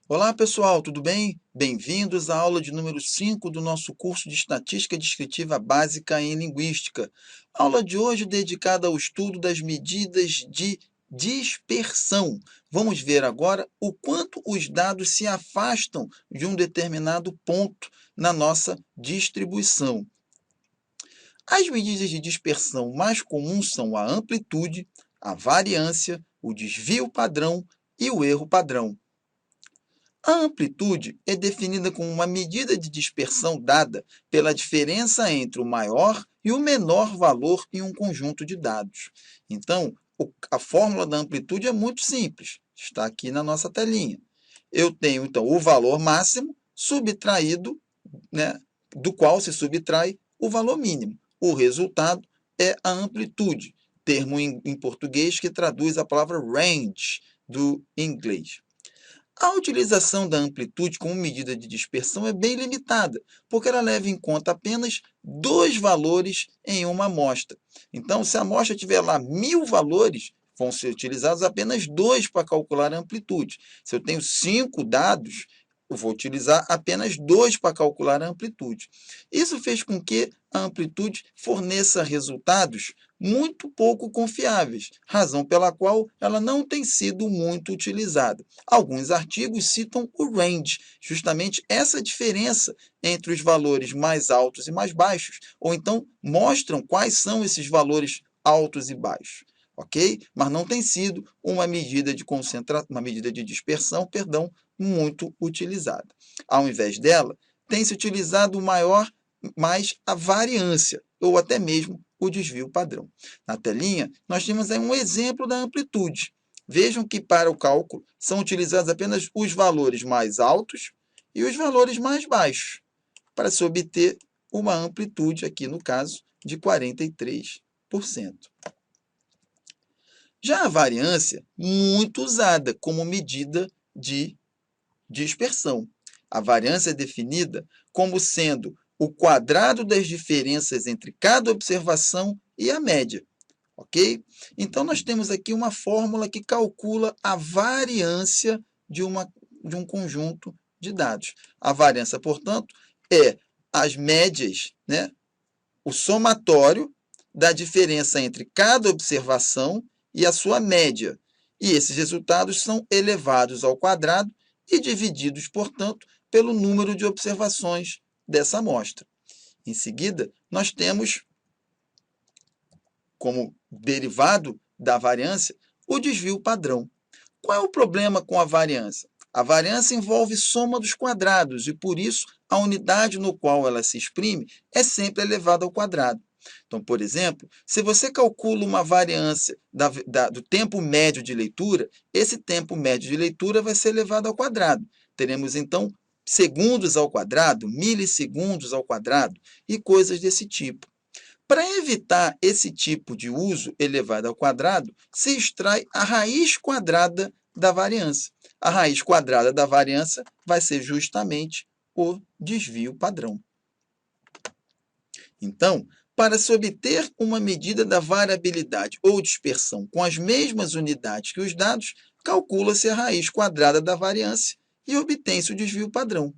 Olá, pessoal, tudo bem? Bem-vindos à aula de número 5 do nosso curso de Estatística Descritiva Básica em Linguística. A aula de hoje é dedicada ao estudo das medidas de dispersão. Vamos ver agora o quanto os dados se afastam de um determinado ponto na nossa distribuição. As medidas de dispersão mais comuns são a amplitude, a variância, o desvio padrão e o erro padrão. A amplitude é definida como uma medida de dispersão dada pela diferença entre o maior e o menor valor em um conjunto de dados. Então, a fórmula da amplitude é muito simples, está aqui na nossa telinha. Eu tenho, então, o valor máximo subtraído, né, do qual se subtrai o valor mínimo. O resultado é a amplitude, termo em português que traduz a palavra range do inglês. A utilização da amplitude como medida de dispersão é bem limitada, porque ela leva em conta apenas dois valores em uma amostra. Então, se a amostra tiver lá 1000 valores, vão ser utilizados apenas dois para calcular a amplitude. Se eu tenho 5 dados, eu vou utilizar apenas dois para calcular a amplitude. Isso fez com que a amplitude forneça resultados muito pouco confiáveis, razão pela qual ela não tem sido muito utilizada. Alguns artigos citam o range, justamente essa diferença entre os valores mais altos e mais baixos, ou então mostram quais são esses valores altos e baixos, ok? Mas não tem sido uma medida de uma medida de dispersão, perdão, muito utilizada. Ao invés dela, tem se utilizado mais a variância, ou até mesmo o desvio padrão. Na telinha, nós temos aí um exemplo da amplitude. Vejam que para o cálculo são utilizados apenas os valores mais altos e os valores mais baixos, para se obter uma amplitude, aqui no caso, de 43%. Já a variância, muito usada como medida de dispersão. A variância é definida como sendo o quadrado das diferenças entre cada observação e a média. Ok? Então, nós temos aqui uma fórmula que calcula a variância de um conjunto de dados. A variância, portanto, é as médias, né? O somatório da diferença entre cada observação e a sua média. E esses resultados são elevados ao quadrado e divididos, portanto, pelo número de observações dessa amostra. Em seguida, nós temos como derivado da variância o desvio padrão. Qual é o problema com a variância? A variância envolve soma dos quadrados e, por isso, a unidade no qual ela se exprime é sempre elevada ao quadrado. Então, por exemplo, se você calcula uma variância do tempo médio de leitura, esse tempo médio de leitura vai ser elevado ao quadrado. Teremos, então, segundos ao quadrado, milissegundos ao quadrado e coisas desse tipo. Para evitar esse tipo de uso elevado ao quadrado, se extrai a raiz quadrada da variância. A raiz quadrada da variância vai ser justamente o desvio padrão. Então, para se obter uma medida da variabilidade ou dispersão com as mesmas unidades que os dados, calcula-se a raiz quadrada da variância e obtém-se o desvio padrão.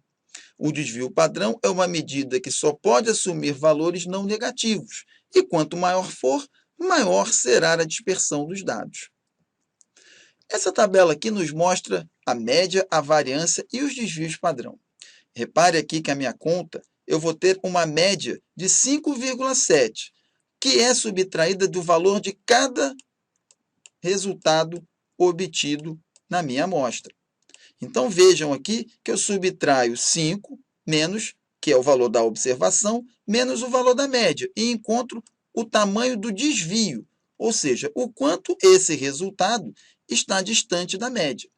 O desvio padrão é uma medida que só pode assumir valores não negativos, e quanto maior for, maior será a dispersão dos dados. Essa tabela aqui nos mostra a média, a variância e os desvios padrão. Repare aqui que a minha conta, eu vou ter uma média de 5,7, que é subtraída do valor de cada resultado obtido na minha amostra. Então, vejam aqui que eu subtraio 5 menos, que é o valor da observação, menos o valor da média, e encontro o tamanho do desvio, ou seja, o quanto esse resultado está distante da média.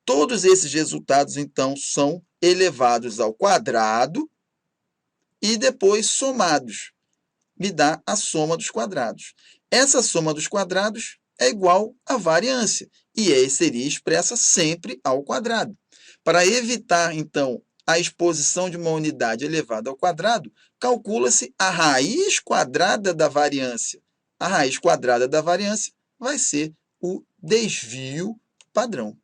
Todos esses resultados, então, são elevados ao quadrado e depois somados. Me dá a soma dos quadrados. Essa soma dos quadrados é igual à variância, e seria expressa sempre ao quadrado. Para evitar, então, a exposição de uma unidade elevada ao quadrado, calcula-se a raiz quadrada da variância. A raiz quadrada da variância vai ser o desvio padrão.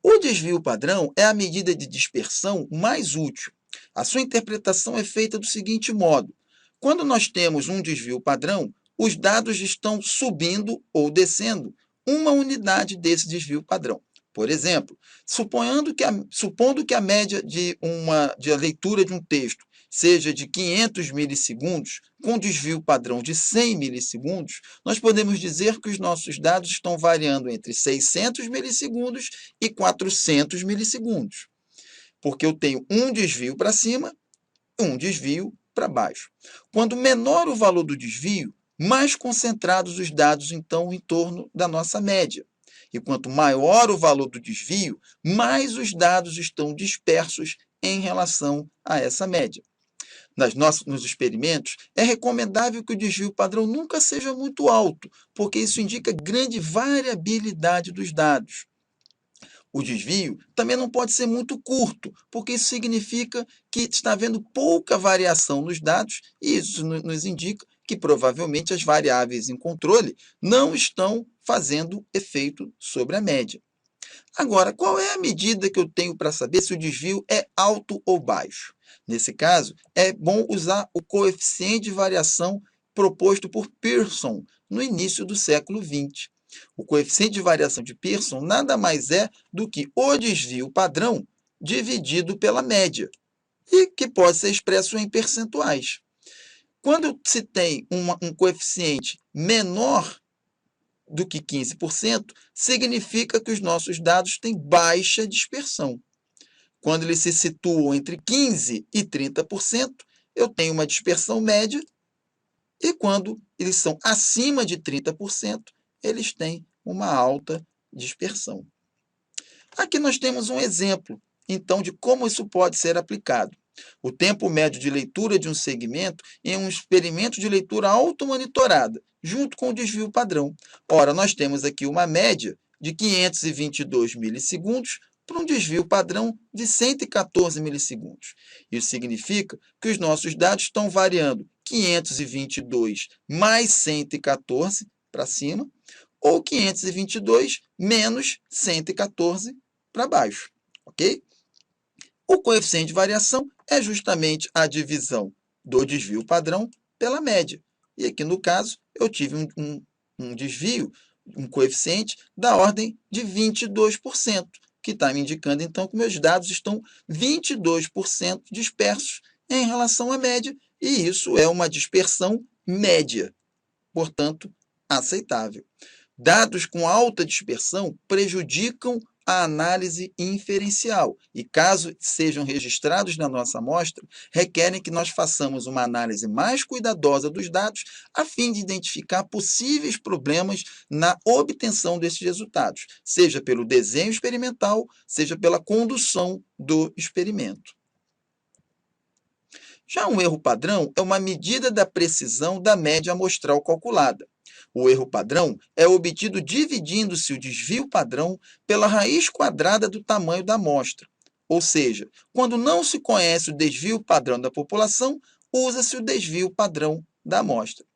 O desvio padrão é a medida de dispersão mais útil. A sua interpretação é feita do seguinte modo: quando nós temos um desvio padrão, os dados estão subindo ou descendo uma unidade desse desvio padrão. Por exemplo, supondo que a média de a leitura de um texto seja de 500 milissegundos, com desvio padrão de 100 milissegundos, nós podemos dizer que os nossos dados estão variando entre 600 milissegundos e 400 milissegundos, porque eu tenho um desvio para cima e um desvio para baixo. Quando menor o valor do desvio, mais concentrados os dados, então, em torno da nossa média. E quanto maior o valor do desvio, mais os dados estão dispersos em relação a essa média. Nos experimentos, é recomendável que o desvio padrão nunca seja muito alto, porque isso indica grande variabilidade dos dados. O desvio também não pode ser muito curto, porque isso significa que está havendo pouca variação nos dados, e isso nos indica que provavelmente as variáveis em controle não estão fazendo efeito sobre a média. Agora, qual é a medida que eu tenho para saber se o desvio é alto ou baixo? Nesse caso, é bom usar o coeficiente de variação proposto por Pearson no início do século XX. O coeficiente de variação de Pearson nada mais é do que o desvio padrão dividido pela média, e que pode ser expresso em percentuais. Quando se tem um coeficiente menor do que 15%, significa que os nossos dados têm baixa dispersão. Quando eles se situam entre 15% e 30%, eu tenho uma dispersão média, e quando eles são acima de 30%, eles têm uma alta dispersão. Aqui nós temos um exemplo, então, de como isso pode ser aplicado. O tempo médio de leitura de um segmento em um experimento de leitura automonitorada, junto com o desvio padrão. Ora, nós temos aqui uma média de 522 milissegundos para um desvio padrão de 114 milissegundos. Isso significa que os nossos dados estão variando 522 mais 114 para cima, ou 522 menos 114 para baixo, ok? O coeficiente de variação é justamente a divisão do desvio padrão pela média. E aqui, no caso, eu tive um desvio, um coeficiente da ordem de 22%, que está me indicando, então, que meus dados estão 22% dispersos em relação à média, e isso é uma dispersão média, portanto, aceitável. Dados com alta dispersão prejudicam a análise inferencial e, caso sejam registrados na nossa amostra, requerem que nós façamos uma análise mais cuidadosa dos dados a fim de identificar possíveis problemas na obtenção desses resultados, seja pelo desenho experimental, seja pela condução do experimento. Já um erro padrão é uma medida da precisão da média amostral calculada. O erro padrão é obtido dividindo-se o desvio padrão pela raiz quadrada do tamanho da amostra. Ou seja, quando não se conhece o desvio padrão da população, usa-se o desvio padrão da amostra.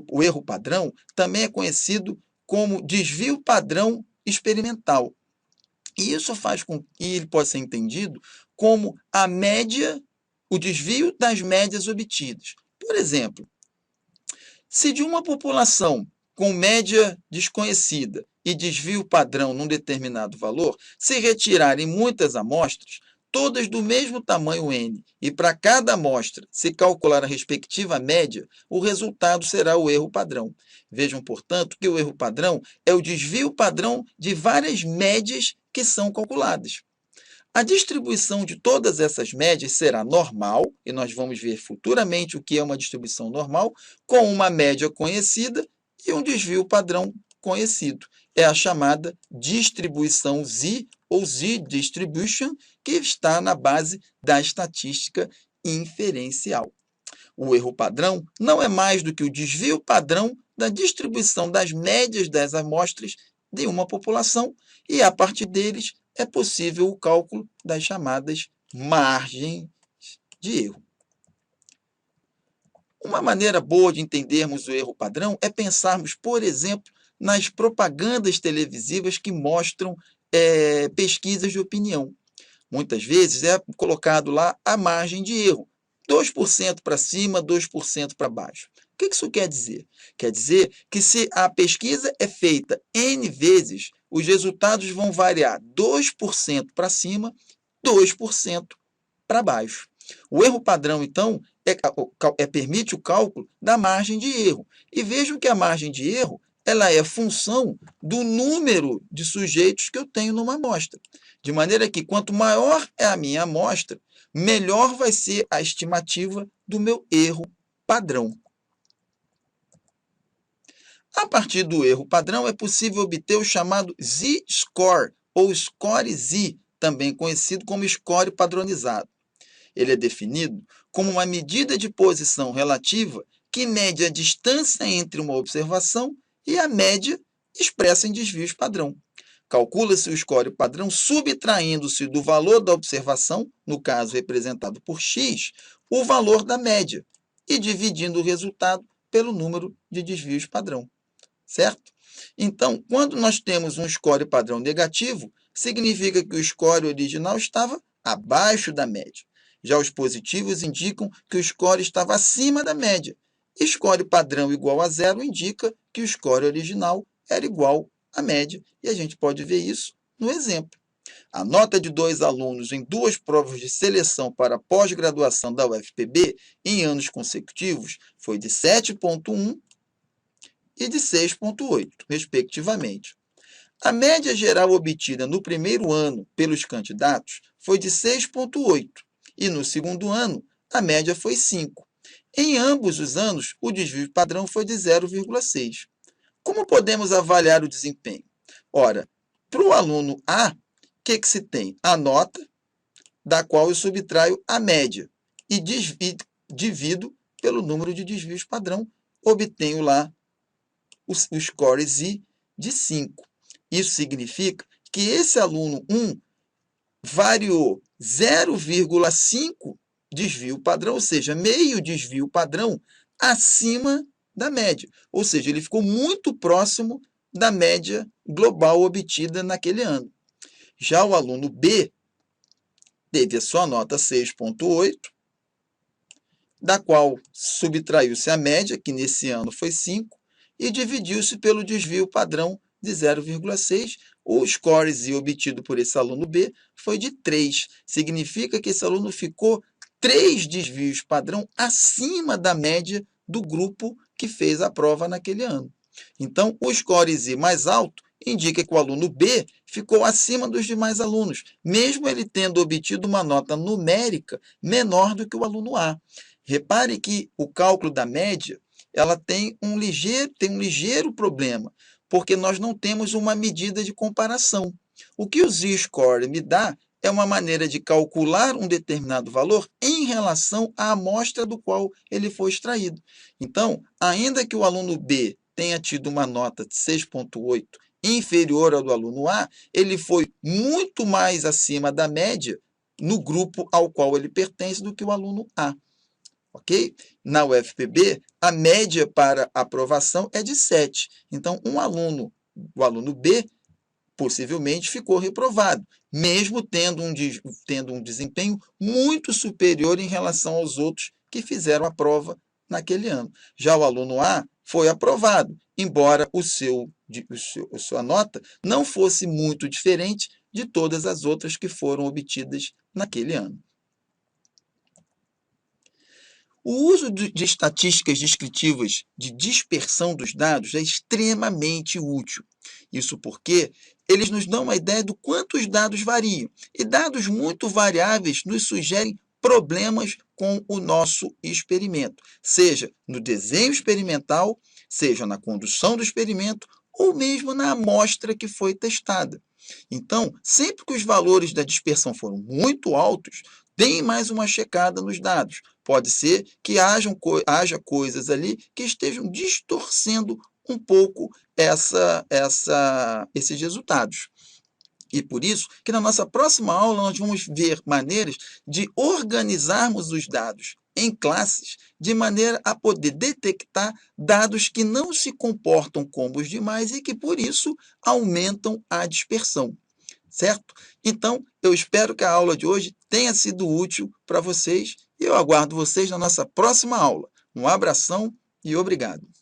O erro padrão também é conhecido como desvio padrão experimental. E isso faz com que ele possa ser entendido como a média, o desvio das médias obtidas. Por exemplo, se de uma população com média desconhecida e desvio padrão num determinado valor, se retirarem muitas amostras, todas do mesmo tamanho n, e para cada amostra se calcular a respectiva média, o resultado será o erro padrão. Vejam, portanto, que o erro padrão é o desvio padrão de várias médias que são calculadas. A distribuição de todas essas médias será normal, e nós vamos ver futuramente o que é uma distribuição normal, com uma média conhecida e um desvio padrão conhecido. É a chamada distribuição Z, ou Z-distribution, que está na base da estatística inferencial. O erro padrão não é mais do que o desvio padrão da distribuição das médias das amostras de uma população, e a partir deles é possível o cálculo das chamadas margens de erro. Uma maneira boa de entendermos o erro padrão é pensarmos, por exemplo, nas propagandas televisivas que mostram pesquisas de opinião. Muitas vezes é colocado lá a margem de erro, 2% para cima, 2% para baixo. O que isso quer dizer? Quer dizer que se a pesquisa é feita N vezes, os resultados vão variar 2% para cima, 2% para baixo. O erro padrão, então, permite o cálculo da margem de erro. E vejam que a margem de erro ela é função do número de sujeitos que eu tenho numa amostra. De maneira que, quanto maior é a minha amostra, melhor vai ser a estimativa do meu erro padrão. A partir do erro padrão, é possível obter o chamado Z-score, ou score Z, também conhecido como score padronizado. Ele é definido como uma medida de posição relativa que mede a distância entre uma observação e a média expressa em desvios padrão. Calcula-se o score padrão subtraindo-se do valor da observação, no caso representado por x, o valor da média, e dividindo o resultado pelo número de desvios padrão. Certo? Então, quando nós temos um score padrão negativo, significa que o score original estava abaixo da média. Já os positivos indicam que o score estava acima da média. E score padrão igual a zero indica que o score original era igual à média. E a gente pode ver isso no exemplo. A nota de 2 alunos em 2 provas de seleção para pós-graduação da UFPB em anos consecutivos foi de 7,1 e de 6,8, respectivamente. A média geral obtida no primeiro ano pelos candidatos foi de 6,8 e no segundo ano a média foi 5. Em ambos os anos, o desvio padrão foi de 0,6. Como podemos avaliar o desempenho? Ora, para o aluno A, o que se tem? A nota, da qual eu subtraio a média e divido pelo número de desvios padrão, obtenho lá o score Z de 5. Isso significa que esse aluno 1 variou 0,5 desvio padrão, ou seja, meio desvio padrão acima da média. Ou seja, ele ficou muito próximo da média global obtida naquele ano. Já o aluno B teve a sua nota 6,8, da qual subtraiu-se a média, que nesse ano foi 5, e dividiu-se pelo desvio padrão de 0,6. O score Z obtido por esse aluno B foi de 3. Significa que esse aluno ficou 3 desvios padrão acima da média do grupo que fez a prova naquele ano. Então, o score Z mais alto indica que o aluno B ficou acima dos demais alunos, mesmo ele tendo obtido uma nota numérica menor do que o aluno A. Repare que o cálculo da média ela tem um ligeiro problema, porque nós não temos uma medida de comparação. O que o Z-score me dá é uma maneira de calcular um determinado valor em relação à amostra do qual ele foi extraído. Então, ainda que o aluno B tenha tido uma nota de 6,8 inferior ao do aluno A, ele foi muito mais acima da média no grupo ao qual ele pertence do que o aluno A. Ok? Na UFPB, a média para aprovação é de 7. Então, o aluno B, possivelmente ficou reprovado, mesmo tendo um desempenho muito superior em relação aos outros que fizeram a prova naquele ano. Já o aluno A foi aprovado, embora a sua nota não fosse muito diferente de todas as outras que foram obtidas naquele ano. O uso de estatísticas descritivas de dispersão dos dados é extremamente útil. Isso porque eles nos dão uma ideia do quanto os dados variam. E dados muito variáveis nos sugerem problemas com o nosso experimento, seja no desenho experimental, seja na condução do experimento, ou mesmo na amostra que foi testada. Então, sempre que os valores da dispersão foram muito altos, deem mais uma checada nos dados. Pode ser que haja coisas ali que estejam distorcendo um pouco esses resultados. E por isso que na nossa próxima aula nós vamos ver maneiras de organizarmos os dados em classes de maneira a poder detectar dados que não se comportam como os demais e que, por isso, aumentam a dispersão. certo? Então, eu espero que a aula de hoje tenha sido útil para vocês e eu aguardo vocês na nossa próxima aula. Um abração e obrigado.